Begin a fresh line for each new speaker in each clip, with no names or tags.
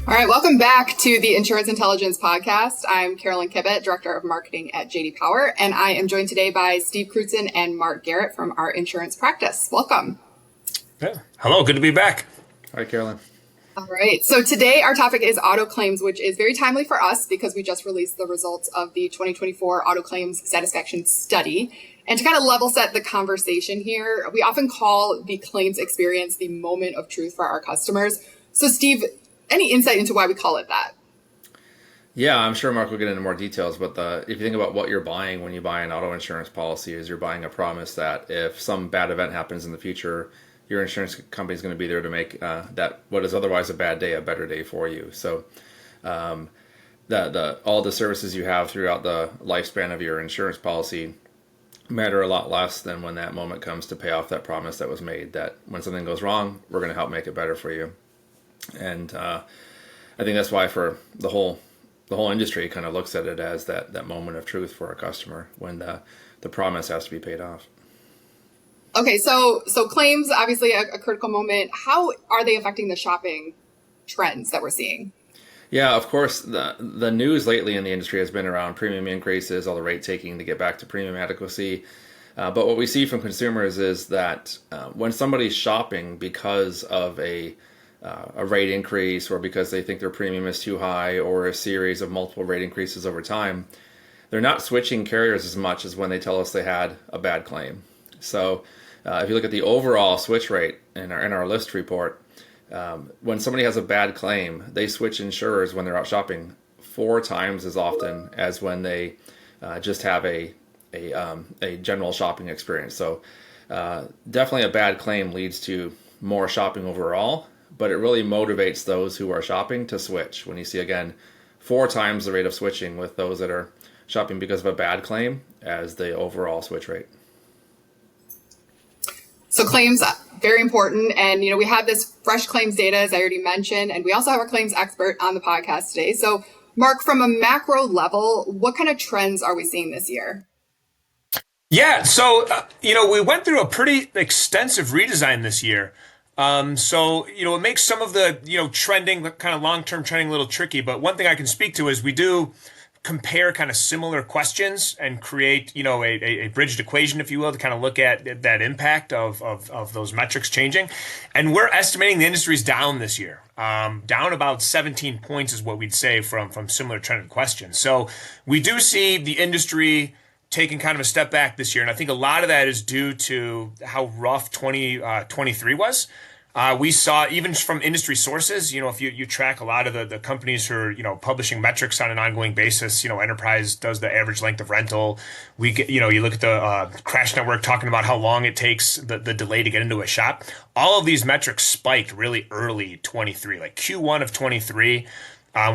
All right, welcome back to the Insurance Intelligence Podcast. I'm Carolyn Kibat, Director of Marketing at JD Power, and I am joined today by Steve Crewdson and Mark Garrett from our insurance practice. Welcome.
Yeah. Hello, good to be back.
Hi, Carolyn.
All right, so today our topic is auto claims, which is very timely for us because we just released the results of the 2024 Auto Claims Satisfaction Study. And to kind of level set the conversation here, we often call the claims experience the moment of truth for our customers. So Steve, any insight into why we call it that?
Yeah, I'm sure Mark will get into more details, but if you think about what you're buying when you buy an auto insurance policy, is you're buying a promise that if some bad event happens in the future, your insurance company is going to be there to make that what is otherwise a bad day a better day for you. So all the services you have throughout the lifespan of your insurance policy matter a lot less than when that moment comes to pay off that promise that was made, that when something goes wrong, we're going to help make it better for you. And I think that's why for the whole industry kind of looks at it as that moment of truth for a customer when the promise has to be paid off.
Okay, so claims, obviously a critical moment. How are they affecting the shopping trends that we're seeing?
Yeah, of course, the news lately in the industry has been around premium increases, all the rate taking to get back to premium adequacy. But what we see from consumers is that when somebody's shopping because of a rate increase or because they think their premium is too high or a series of multiple rate increases over time, they're not switching carriers as much as when they tell us they had a bad claim. So if you look at the overall switch rate in our list report, when somebody has a bad claim, they switch insurers when they're out shopping 4 times as often as when they just have a general shopping experience. So definitely a bad claim leads to more shopping overall, but it really motivates those who are shopping to switch. When you see, again, 4 times the rate of switching with those that are shopping because of a bad claim as the overall switch rate.
So claims, very important. And, we have this fresh claims data, as I already mentioned, and we also have our claims expert on the podcast today. So Mark, from a macro level, what kind of trends are we seeing this year?
Yeah, so, we went through a pretty extensive redesign this year. It makes some of the, trending, kind of long-term trending a little tricky. But one thing I can speak to is we do compare kind of similar questions and create, a bridged equation, if you will, to kind of look at that impact of those metrics changing. And we're estimating the industry's down this year. Down about 17 points is what we'd say from similar trended questions. So we do see the industry taking kind of a step back this year. And I think a lot of that is due to how rough 2023 was. We saw, even from industry sources, if you track a lot of the companies who are, publishing metrics on an ongoing basis, Enterprise does the average length of rental. We get, you look at the Crash Network talking about how long it takes the delay to get into a shop. All of these metrics spiked really early 23, like Q1 of 23.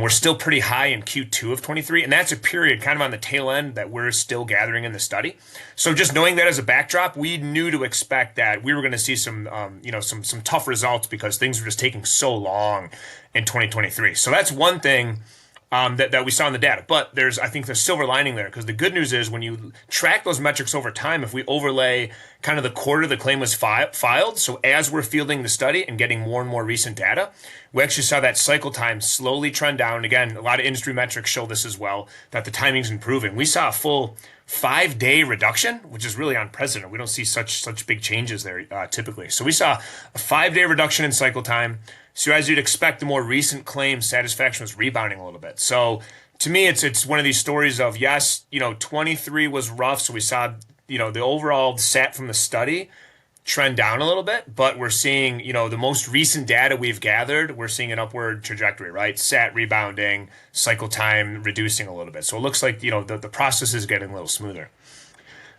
We're still pretty high in Q2 of 23, and that's a period kind of on the tail end that we're still gathering in the study. So just knowing that as a backdrop, we knew to expect that we were going to see some tough results because things were just taking so long in 2023. So that's one thing that we saw in the data. But I think there's silver lining there, because the good news is when you track those metrics over time, if we overlay kind of the quarter the claim was filed, so as we're fielding the study and getting more and more recent data, we actually saw that cycle time slowly trend down. Again, a lot of industry metrics show this as well, that the timing's improving. We saw a full 5-day reduction, which is really unprecedented. We don't see such big changes there typically. So we saw a 5-day reduction in cycle time. So as you'd expect, the more recent claim satisfaction was rebounding a little bit. So to me, it's one of these stories of, yes, 23 was rough. So we saw, the overall sat from the study trend down a little bit, but we're seeing, the most recent data we've gathered, we're seeing an upward trajectory, right? Sat rebounding, cycle time reducing a little bit. So it looks like, the process is getting a little smoother.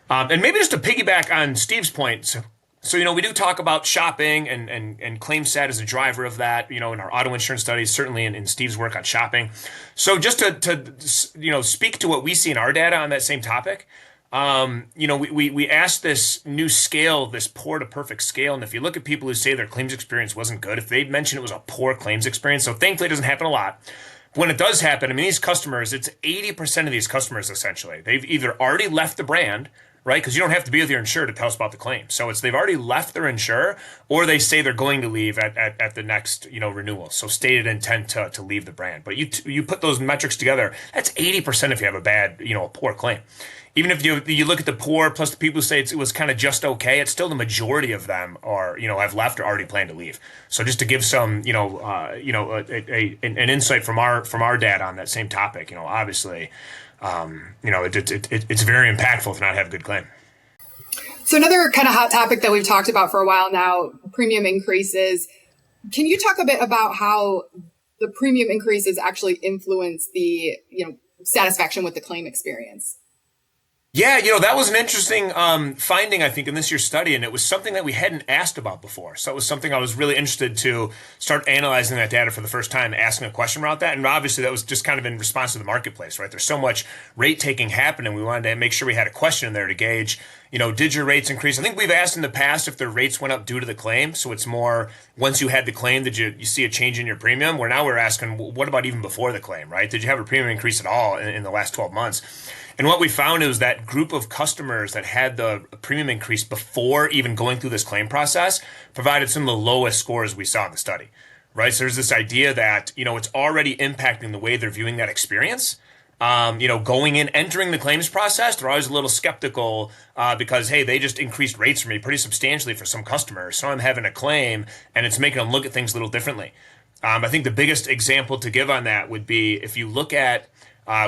And maybe just to piggyback on Steve's point, so we do talk about shopping and claim sat as a driver of that, in our auto insurance studies, certainly in Steve's work on shopping. So just to speak to what we see in our data on that same topic, we asked this new scale, this poor to perfect scale. And if you look at people who say their claims experience wasn't good, if they mention it was a poor claims experience, so thankfully it doesn't happen a lot. When it does happen, these customers, it's 80% of these customers, essentially, they've either already left the brand right? Because you don't have to be with your insurer to tell us about the claim. So it's they've already left their insurer, or they say they're going to leave at the next renewal. So stated intent to leave the brand. But you put those metrics together, that's 80% if you have a bad a poor claim. Even if you look at the poor plus the people who say it was kind of just okay, it's still the majority of them are have left or already planned to leave. So just to give some an insight from our data on that same topic, obviously, it's very impactful to not have a good claim.
So another kind of hot topic that we've talked about for a while now, premium increases. Can you talk a bit about how the premium increases actually influence the satisfaction with the claim experience?
Yeah, that was an interesting finding, I think, in this year's study, and it was something that we hadn't asked about before. So it was something I was really interested to start analyzing that data for the first time, asking a question about that. And obviously, that was just kind of in response to the marketplace, right? There's so much rate taking happening. We wanted to make sure we had a question in there to gauge, did your rates increase? I think we've asked in the past if their rates went up due to the claim. So it's more, once you had the claim, did you see a change in your premium? Where now we're asking, what about even before the claim, right? Did you have a premium increase at all in the last 12 months? And what we found is that group of customers that had the premium increase before even going through this claim process provided some of the lowest scores we saw in the study, right? So there's this idea that, it's already impacting the way they're viewing that experience. Going in, entering the claims process, they're always a little skeptical because, hey, they just increased rates for me pretty substantially for some customers. So I'm having a claim and it's making them look at things a little differently. I think the biggest example to give on that would be if you look at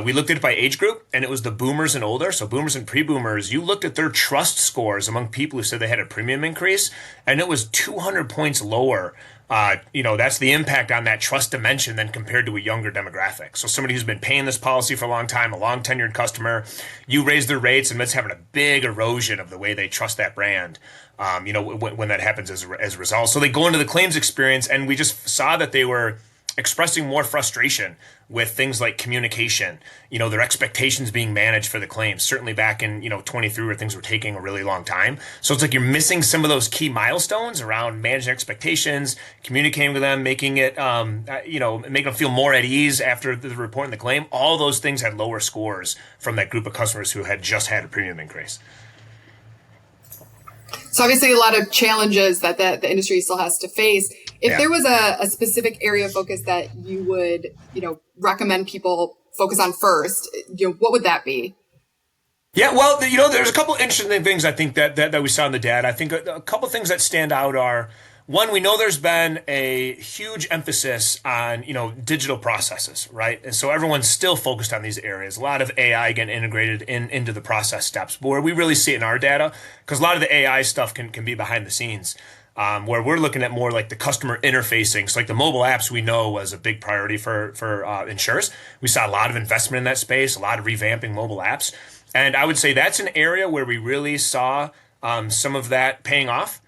we looked at it by age group, and it was the boomers and older. So boomers and pre-boomers, you looked at their trust scores among people who said they had a premium increase, and it was 200 points lower. That's the impact on that trust dimension than compared to a younger demographic. So somebody who's been paying this policy for a long time, a long tenured customer, you raise their rates, and it's having a big erosion of the way they trust that brand. When that happens as a result. So they go into the claims experience, and we just saw that they were expressing more frustration with things like communication, their expectations being managed for the claims, certainly back in, 23 where things were taking a really long time. So it's like you're missing some of those key milestones around managing expectations, communicating with them, making it, making them feel more at ease after the report and the claim. All those things had lower scores from that group of customers who had just had a premium increase.
So obviously a lot of challenges that the industry still has to face. If there was a specific area of focus that you would, recommend people focus on first, what would that be?
Yeah, well, there's a couple interesting things I think that we saw in the data. I think a couple things that stand out are, one, we know there's been a huge emphasis on, digital processes, right? And so everyone's still focused on these areas. A lot of AI getting integrated into the process steps. But where we really see it in our data, because a lot of the AI stuff can be behind the scenes, where we're looking at more like the customer interfacing. So like the mobile apps we know was a big priority for insurers. We saw a lot of investment in that space, a lot of revamping mobile apps. And I would say that's an area where we really saw some of that paying off.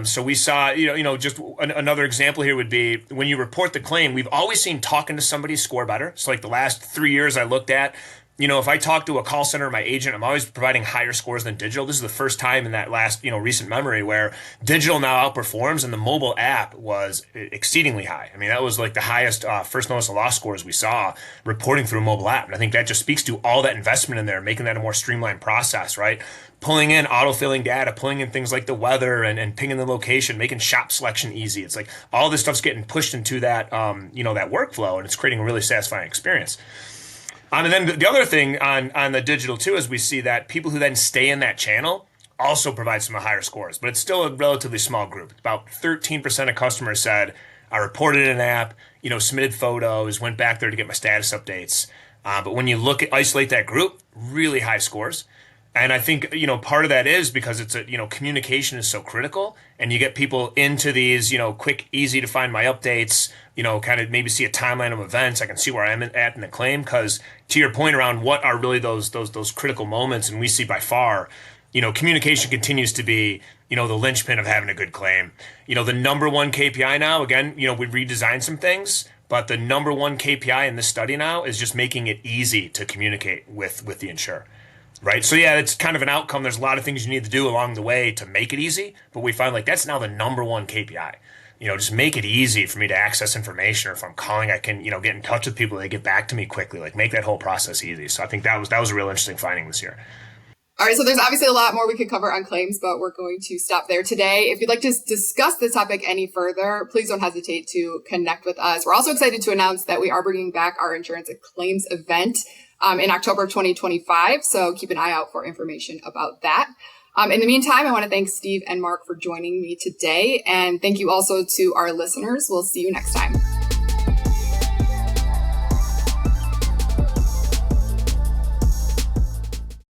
So we saw, just another example here would be when you report the claim, we've always seen talking to somebody score better. So like the last 3 years I looked at, if I talk to a call center or my agent, I'm always providing higher scores than digital. This is the first time in that last, recent memory where digital now outperforms and the mobile app was exceedingly high. I mean, that was like the highest first notice of loss scores we saw reporting through a mobile app. And I think that just speaks to all that investment in there, making that a more streamlined process, right? Pulling in auto-filling data, pulling in things like the weather and pinging the location, making shop selection easy. It's like all this stuff's getting pushed into that, that workflow, and it's creating a really satisfying experience. And then the other thing on the digital too is we see that people who then stay in that channel also provide some higher scores, but it's still a relatively small group. About 13% of customers said, I reported an app, submitted photos, went back there to get my status updates. But when you isolate that group, really high scores. And I think, part of that is because it's communication is so critical, and you get people into these, quick, easy to find my updates, kind of maybe see a timeline of events. I can see where I'm at in the claim, because to your point around what are really those critical moments, and we see by far, communication continues to be, the linchpin of having a good claim. The number one KPI now, again, we redesigned some things, but the number one KPI in this study now is just making it easy to communicate with the insurer. Right. So, yeah, it's kind of an outcome. There's a lot of things you need to do along the way to make it easy. But we find like that's now the number one KPI. Just make it easy for me to access information, or if I'm calling, I can, get in touch with people. They get back to me quickly, like make that whole process easy. So I think that was a real interesting finding this year.
All right, so there's obviously a lot more we could cover on claims, but we're going to stop there today. If you'd like to discuss this topic any further, please don't hesitate to connect with us. We're also excited to announce that we are bringing back our insurance claims event in October of 2025, so keep an eye out for information about that. In the meantime, I want to thank Steve and Mark for joining me today, and thank you also to our listeners. We'll see you next time.